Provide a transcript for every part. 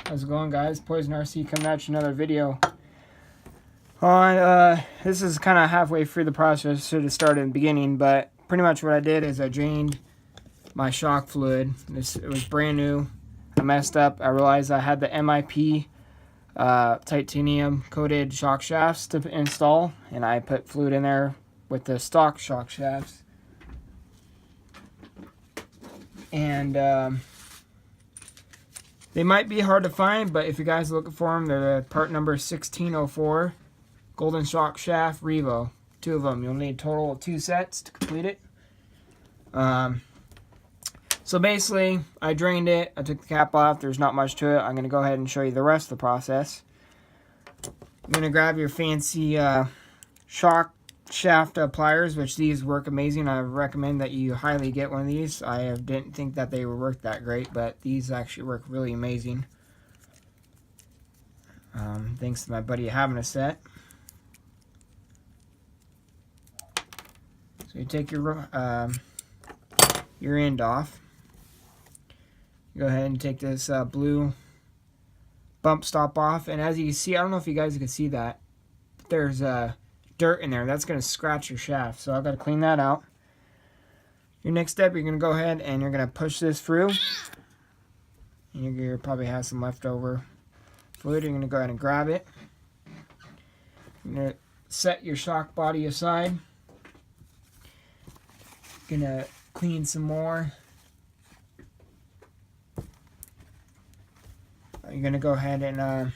How's it going, guys? Poison RC coming at you another video. On this is kind of halfway through the process. Should have started in the beginning, but pretty much what I did is I drained my shock fluid. It was brand new. I messed up. I realized I had the MIP titanium coated shock shafts to install, and I put fluid in there with the stock shock shafts. And they might be hard to find, but if you guys are looking for them, they're the part number 1604 golden shock shaft revo. 2 of them. You'll need a total of 2 sets to complete it. So basically, I drained it. I took the cap off. There's not much to it. I'm going to go ahead and show you the rest of the process. I'm going to grab your fancy shock shaft pliers, which these work amazing. I recommend that you highly get one of these. I didn't think that they would work that great, but these actually work really amazing. Thanks to my buddy having a set. So you take your end off. Go ahead and take this blue bump stop off, and as you can see, I don't know if you guys can see that, there's dirt in there. That's going to scratch your shaft, so I've got to clean that out. Your next step, you're going to go ahead and you're going to push this through, and you'll probably have some leftover fluid. You're going to go ahead and grab it. You're going to set your shock body aside. You're going to clean some more. You're going to go ahead and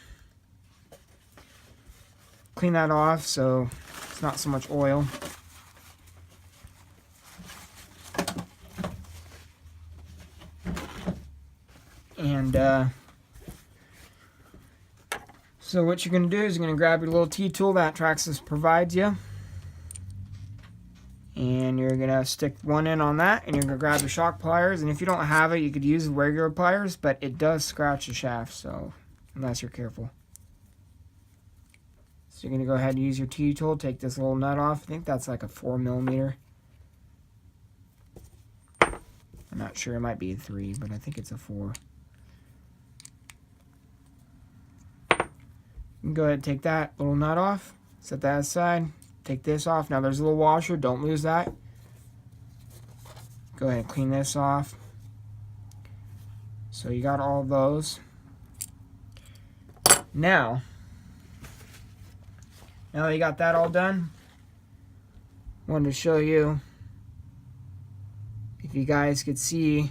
clean that off so it's not so much oil. And so what you're going to do is you're going to grab your little T-tool that Traxxas provides you. And you're going to stick one in on that, and you're going to grab your shock pliers. And if you don't have it, you could use regular pliers, but it does scratch the shaft, so unless you're careful. So you're going to go ahead and use your T-tool, take this little nut off. I think that's like a 4mm. I'm not sure, it might be a 3, but I think it's a 4. You can go ahead and take that little nut off, set that aside. Take this off. Now there's a little washer, don't lose that. Go ahead and clean this off. So you got all of those. Now that you got that all done, I wanted to show you, if you guys could see,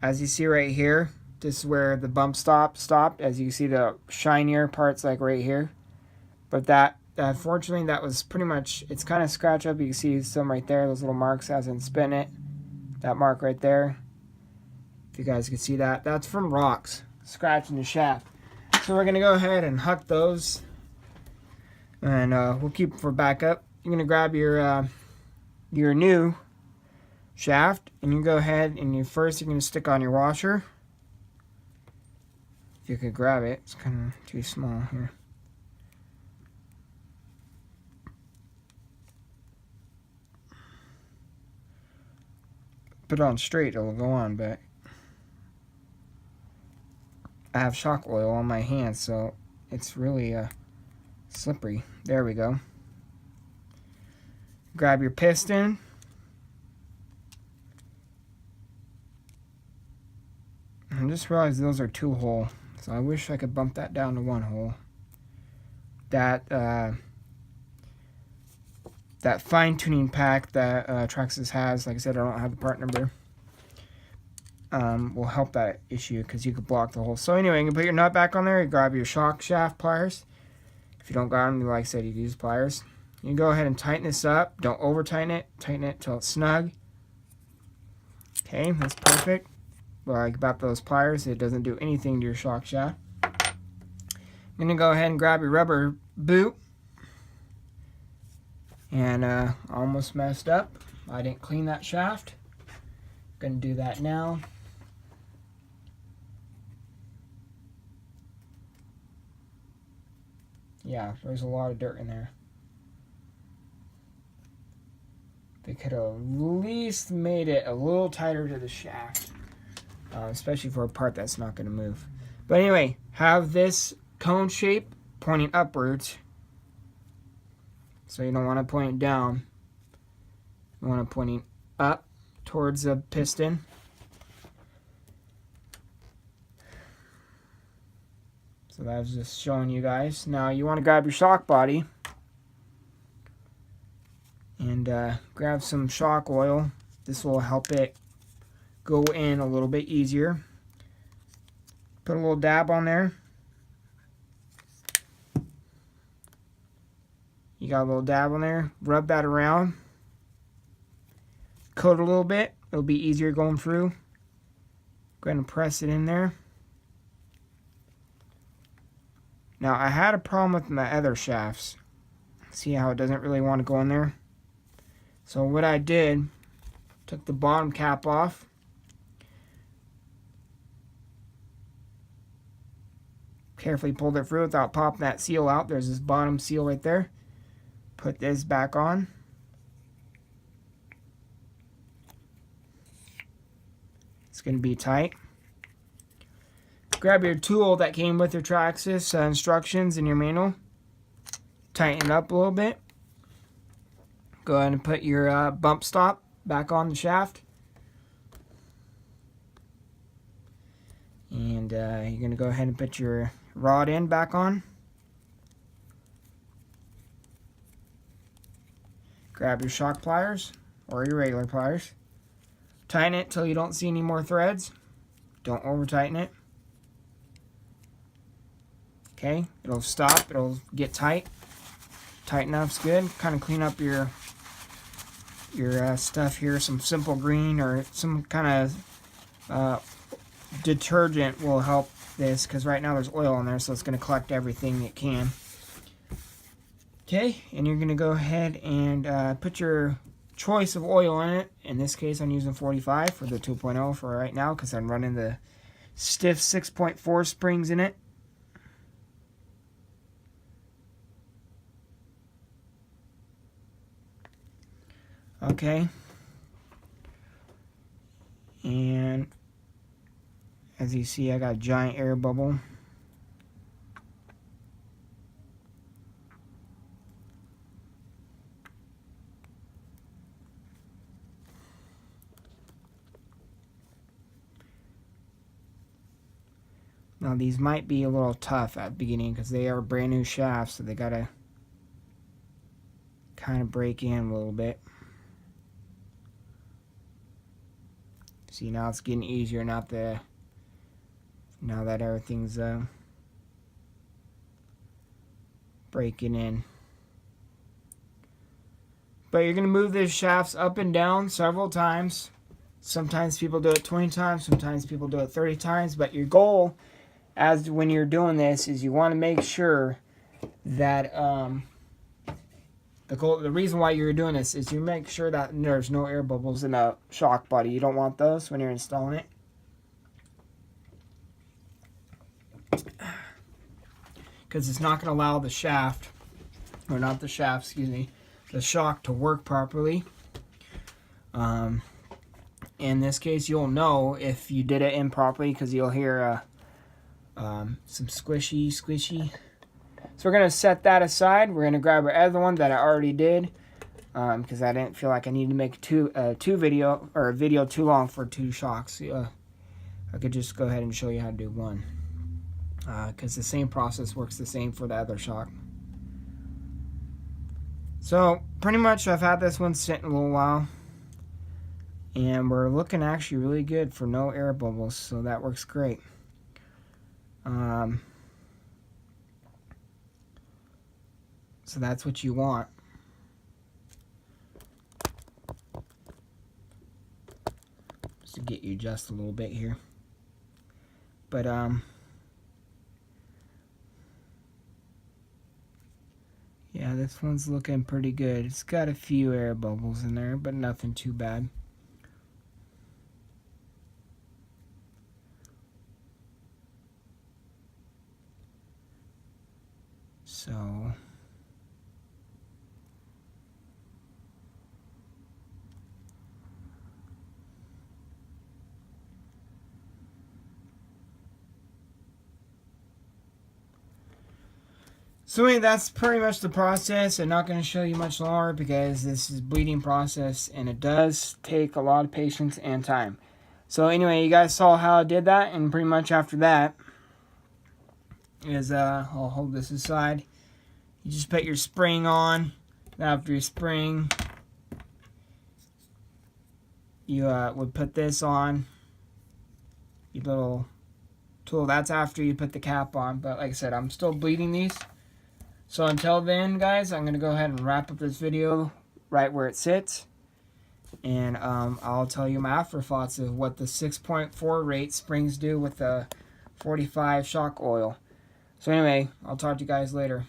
as you see right here, this is where the bump stopped. As you can see, the shinier parts like right here. But that unfortunately, that was pretty much, it's kind of scratched up. You can see some right there, those little marks as in spin it. That mark right there. If you guys can see that. That's from rocks scratching the shaft. So we're going to go ahead and huck those. And we'll keep them for backup. You're going to grab your new shaft. And you go ahead and you're going to stick on your washer. If you could grab it. It's kind of too small here. Put it on straight, it'll go on, but I have shock oil on my hands, so it's really slippery. There we go. Grab your piston. I just realized those are 2-hole, so I wish I could bump that down to 1-hole. That fine-tuning pack that Traxxas has, like I said, I don't have the part number, will help that issue because you could block the hole. So anyway, you can put your nut back on there. You grab your shock shaft pliers. If you don't got them, like I said, you use pliers. You can go ahead and tighten this up. Don't over-tighten it. Tighten it till it's snug. Okay, that's perfect. Like about those pliers, it doesn't do anything to your shock shaft. I'm going to go ahead and grab your rubber boot. And almost messed up. I didn't clean that shaft. Gonna do that now. Yeah, there's a lot of dirt in there. They could have at least made it a little tighter to the shaft, especially for a part that's not going to move. But anyway, have this cone shape pointing upwards. So you don't want to point it down. You want it pointing up towards the piston. So that was just showing you guys. Now you want to grab your shock body and grab some shock oil. This will help it go in a little bit easier. Put a little dab on there. You got a little dab on there. Rub that around. Coat a little bit. It'll be easier going through. Go ahead and press it in there. Now I had a problem with my other shafts. See how it doesn't really want to go in there? So what I did, took the bottom cap off. Carefully pulled it through without popping that seal out. There's this bottom seal right there. Put this back on. It's going to be tight. Grab your tool that came with your Traxxas instructions in your manual. Tighten it up a little bit. Go ahead and put your bump stop back on the shaft. And you're going to go ahead and put your rod end back on. Grab your shock pliers or your regular pliers. Tighten it till you don't see any more threads. Don't over tighten it. Okay, it'll stop, it'll get tight. Tighten up's good. Kind of clean up your stuff here. Some simple green or some kind of detergent will help this, because right now there's oil in there, so it's going to collect everything it can. Okay, and you're going to go ahead and put your choice of oil in it. In this case, I'm using 45 for the 2.0 for right now, because I'm running the stiff 6.4 springs in it. Okay, and as you see, I got a giant air bubble. Now these might be a little tough at the beginning because they are brand new shafts, so they gotta kind of break in a little bit. See, now it's getting easier, now that everything's breaking in. But you're going to move these shafts up and down several times. Sometimes people do it 20 times, sometimes people do it 30 times. But your goal, as when you're doing this, is you want to make sure that the reason why you're doing this is you make sure that there's no air bubbles in the shock body. You don't want those when you're installing it. Because it's not going to allow the shaft, or not the shaft, excuse me, the shock to work properly. In this case, you'll know if you did it improperly because you'll hear some squishy. So we're going to set that aside. We're going to grab our other one that I already did because I didn't feel like I needed to make a video too long for two shocks. I could just go ahead and show you how to do one because the same process works the same for the other shock. So pretty much I've had this one sitting a little while, and we're looking actually really good for no air bubbles, so that works great. So that's what you want. Just to get you just a little bit here. But yeah, this one's looking pretty good. It's got a few air bubbles in there, but nothing too bad. So So anyway, that's pretty much the process. I'm not going to show you much longer because this is a bleeding process and it does take a lot of patience and time. So anyway, you guys saw how I did that, and pretty much after that is, I'll hold this aside. You just put your spring on. After your spring, you would put this on. Your little tool. That's after you put the cap on. But like I said, I'm still bleeding these. So until then, guys, I'm going to go ahead and wrap up this video right where it sits. And I'll tell you my afterthoughts of what the 6.4 rate springs do with the 45 shock oil. So anyway, I'll talk to you guys later.